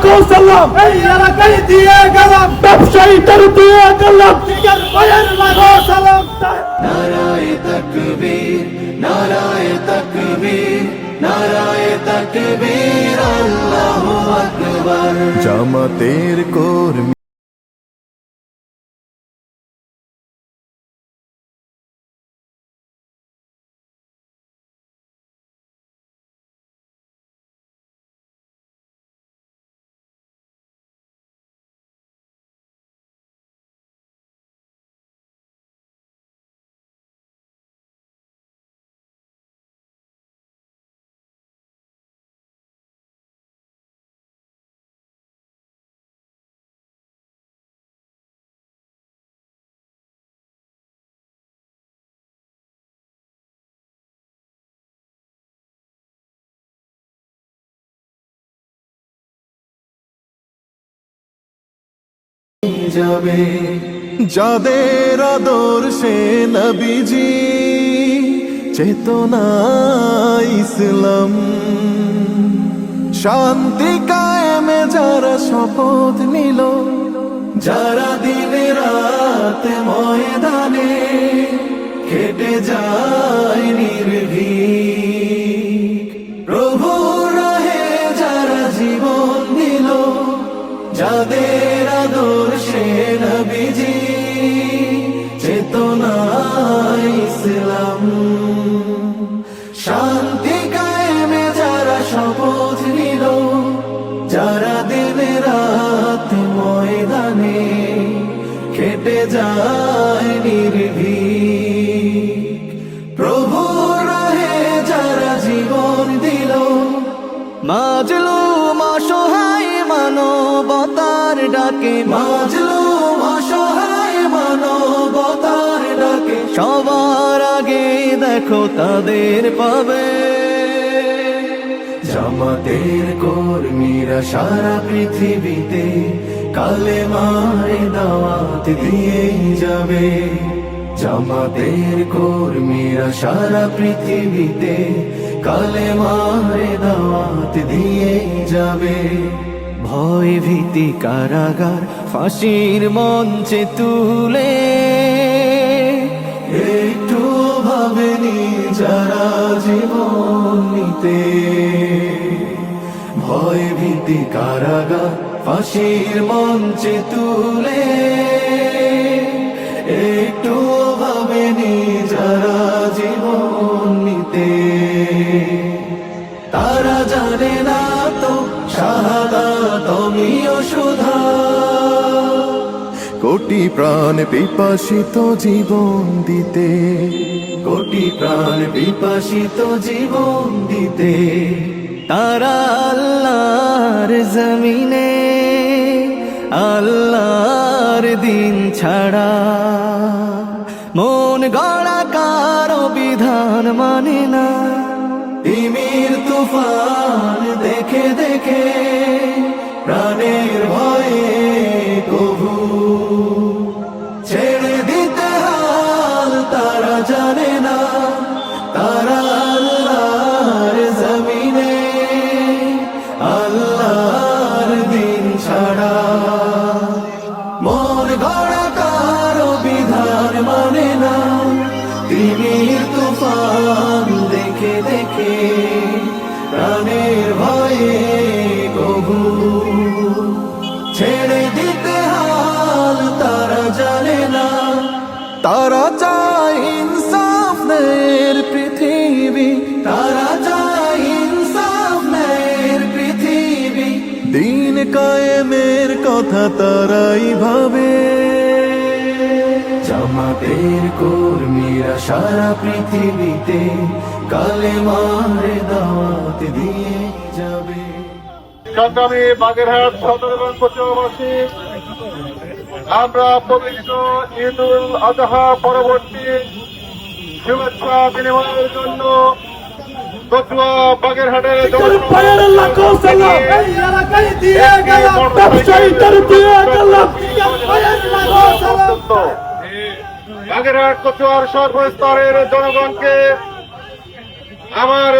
লাখো সালাম এই এলাকায় দিয়ে গেলাম, ব্যবসায়ীদের দিয়ে গেলাম, দিগের ভাইয়ের লাখো সালাম। নারায়ে তাকবীর, নারায়ে তাকবীর, নারায়ে তাকবীর, আল্লাহু আকবার। জামাতের কর্মী যাবে, যাদের আদর্শে নবীজি চেতনা ইসলাম, শান্তি কায়েমে যারা শপথ নিল, যারা দিনে রাতে ময়দানে খেটে যায় নির্ভীক, প্রভুর রাহে যারা জীবন দিল, যাদের আদর্শে নবীজি চেতনা ইসলাম, শান্তি কায়েমে যারা শপথ নিল, যারা দিনে রাত ময়দানে খেটে যায় নির্ভীক, প্রভুর রাহে যারা জীবন দিল, মাজলুম অসহায় মানবতার ডাকে, মাজলুম অসহায় মানবতার ডাকে, সবার আগে দেখো তাদের পাবে। জামাতের কর্মীরা সারা পৃথিবীতে কালেমার দাওয়াত দিয়েই যাবে, জামাতের কর্মীরা সারা পৃথিবীতে কালেমার দাওয়াত দিয়েই যাবে। ভয় ভীতি কারাগার ফাঁসির মঞ্চে তুলে একটু ভাবেনি যারা জীবন নিতে, ভয় ভীতি কারাগার ফাঁসির মঞ্চে তুলে একটু ভাবেনি যারা জীবন নিতে, তারা জানে না তো শাহাদাত আমিও সুধা, কোটি প্রাণ বিপাসিত জীবন দিতে, কোটি প্রাণ বিপাসিত জীবন দিতে, তারা আল্লাহর জমিনে আল্লাহর দিন ছাড়া মন গড়া কারো বিধান মানে না, তিমির তুফান দেখে দেখে প্রাণের ভয়ে কবু ছেড়ে দিতে হাল তারা জানে না, তারা আল্লাহর জমিনে আল্লাহর দিন ছাড়া মন গড়া কারো বিধান মানে না, তিমির তুফান দেখে দেখে প্রাণের ভয়ে কবু ছেড়ে দিতে হাল তারা জানে না, তারা চায় ইনসাফ ন্যায়ের পৃথিবী, তারা চায় ইনসাফ ন্যায়ের পৃথিবী, দিন কায়েমের কথা তারাই ভাবে। জামাতের কর্মীরা সারা পৃথিবীতে কালেমার দাওয়াত দিয়ে যাবে। সংগ্রামী বাগেরহাট সদর এবং কচুয়াবাসী, আমরা পবিত্র ঈদ উল আজহা পরবর্তী শুভেচ্ছা বিনিময়ের জন্য কচুয়া বাগেরহাটের ভাইয়ের লাখো সালাম এই এলাকায় দিয়ে গেলাম, ব্যবসায়ীদের দিয়ে গেলাম, দিগের ভাইয়ের লাখো সালাম। বাগেরহাট কচুয়ার সর্বস্তরের জনগণকে আমার